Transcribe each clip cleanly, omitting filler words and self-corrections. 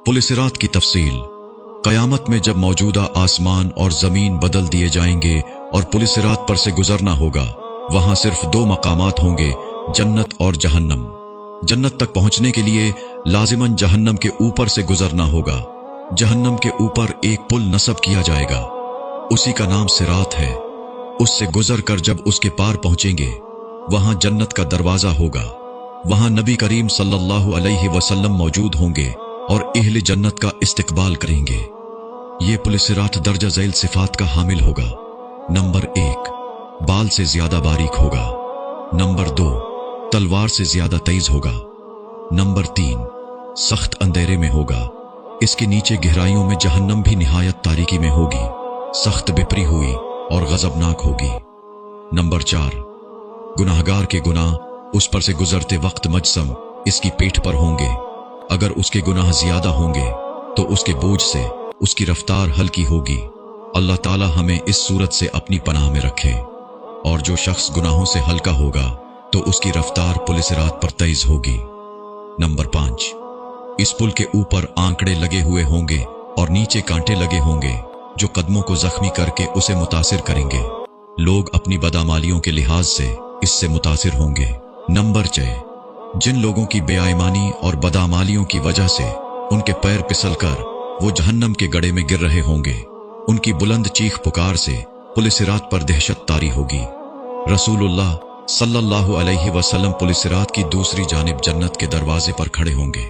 पुलिसिरात की तफसील। क़यामत में जब मौजूदा आसमान और ज़मीन बदल दिए जाएंगे और पुलिसिरात पर से गुजरना होगा, वहां सिर्फ दो मकामात होंगे, जन्नत और जहन्नम। जन्नत तक पहुंचने के लिए लाजिमन जहन्नम के ऊपर से गुजरना होगा। जहन्नम के ऊपर एक पुल नस्ब किया जाएगा, उसी का नाम सिरात है। उससे गुजर कर जब उसके पार पहुंचेंगे, वहां जन्नत का दरवाजा होगा। वहां नबी करीम सल्लल्लाहु अलैहि वसल्लम मौजूद होंगे और अहले जन्नत का इस्तकबाल करेंगे। ये पुलिसिरात दर्जा ज़ैल सिफात का हामिल होगा। नंबर 1, बाल से ज्यादा बारीक होगा। नंबर 2, तलवार से ज्यादा तेज होगा। नंबर 3, सख्त अंधेरे में होगा। इसके नीचे गहराइयों में जहन्नम भी निहायत तारीकी में होगी, सख्त बिपरी हुई और गजबनाक होगी। नंबर 4, गुनाहगार के गुनाह उस पर से गुजरते वक्त मजसम इसकी पीठ पर होंगे। अगर उसके गुनाह ज्यादा होंगे तो उसके बोझ से उसकी रफ्तार हल्की होगी। अल्लाह ताला हमें इस सूरत से अपनी पनाह में रखे। और जो शख्स गुनाहों से हल्का होगा तो उसकी रफ्तार पुलिसिरात पर तेज होगी। नंबर 5, इस पुल के ऊपर आंकड़े लगे हुए होंगे और नीचे कांटे लगे होंगे जो कदमों को जख्मी करके उसे मुतासिर करेंगे। लोग अपनी बदामालियों के लिहाज से इससे मुतासिर होंगे। नंबर 6, जिन लोगों की बेईमानी और बदामालियों की वजह से उनके पैर फिसलकर वो जहन्नम के गड्ढे में गिर रहे होंगे, उनकी बुलंद चीख पुकार से पुलिसिरात पर दहशत तारी होगी। रसूलुल्लाह सल्लल्लाहु अलैहि वसल्लम पुलिसिरात की दूसरी जानिब जन्नत के दरवाजे पर खड़े होंगे।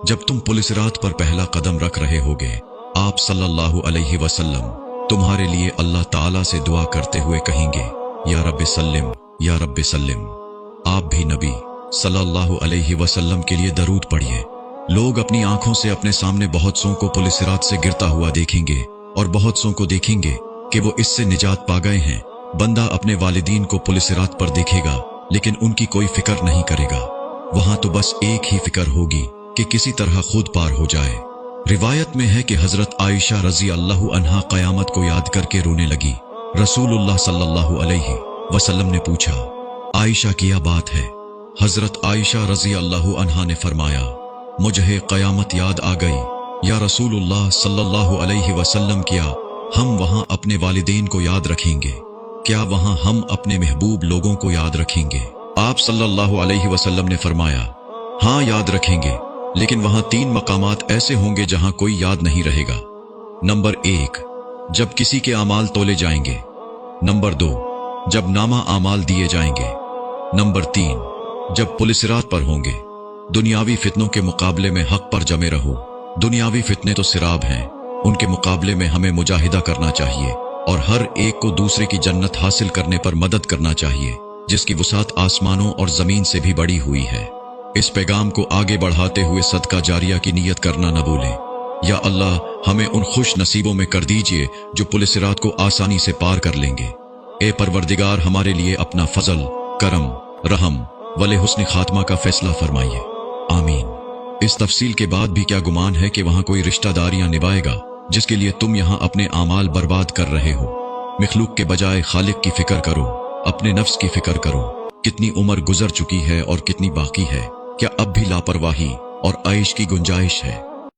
जब तुम पुलिसिरात पर पहला कदम रख रहे होगे, आप सल्लल्लाहु अलैहि वसल्लम तुम्हारे लिए अल्लाह ताला से दुआ करते हुए कहेंगे, या रब्बि सल्लिम, या रब्बि सल्लिम। आप भी नबी सल्लल्लाहु अलैहि वसल्लम के लिए दरूद पढ़िए। लोग अपनी आंखों से अपने सामने बहुत सौ को पुलिसिरात से गिरता हुआ देखेंगे और बहुत सौ को देखेंगे कि वो इससे निजात पा गए हैं। बंदा अपने वालिदीन को पुलिसिरात पर देखेगा लेकिन उनकी कोई फिक्र नहीं करेगा। वहां तो बस एक ही फिक्र होगी कि किसी तरह खुद पार हो जाए। रिवायत में है कि हजरत आयशा रजी अल्लाहु अन्हा क़यामत को याद करके रोने लगी। रसूलुल्लाह सल्लल्लाहु अलैहि वसल्लम ने पूछा, आयशा क्या बात है? हजरत आयशा रजी अल्लाहु अन्हा ने फरमाया, मुझे क़यामत याद आ गई या रसूलुल्लाह सल्लल्लाहु अलैहि वसल्लम, क्या हम वहां अपने वालिदैन को याद रखेंगे? क्या वहां हम अपने महबूब लोगों को याद रखेंगे? आप सल्लल्लाहु अलैहि वसल्लम ने फरमाया, हाँ याद रखेंगे, लेकिन वहां 3 मकामात ऐसे होंगे जहां कोई याद नहीं रहेगा। नंबर 1, जब किसी के आमाल तोले जाएंगे। नंबर 2, जब नामा आमाल दिए जाएंगे। नंबर 3, जब पुलिसिरात पर होंगे। दुनियावी फितनों के मुकाबले में हक पर जमे रहो। दुनियावी फितने तो सिराब हैं, उनके मुकाबले में हमें मुजाहिदा करना चाहिए और हर एक को दूसरे की जन्नत हासिल करने पर मदद करना चाहिए, जिसकी वसात आसमानों और जमीन से भी बड़ी हुई है। इस पैगाम को आगे बढ़ाते हुए सदका जारिया की नीयत करना न भूलें। या अल्लाह, हमें उन खुश नसीबों में कर दीजिए जो पुलिसिरात को आसानी से पार कर लेंगे। ए परवरदिगार, हमारे लिए अपना फजल, करम, रहम वले हुस्न खात्मा का फैसला फरमाइए, आमीन। इस तफसील के बाद भी क्या गुमान है कि वहां कोई रिश्तेदारियां निभाएगा जिसके लिए तुम यहां अपने आमाल बर्बाद कर रहे हो? मखलूक के बजाय खालिक की फिक्र करो, अपने नफ्स की फिक्र करो। कितनी उम्र गुजर चुकी है और कितनी बाकी है? क्या अब भी लापरवाही और आइश की गुंजाइश है?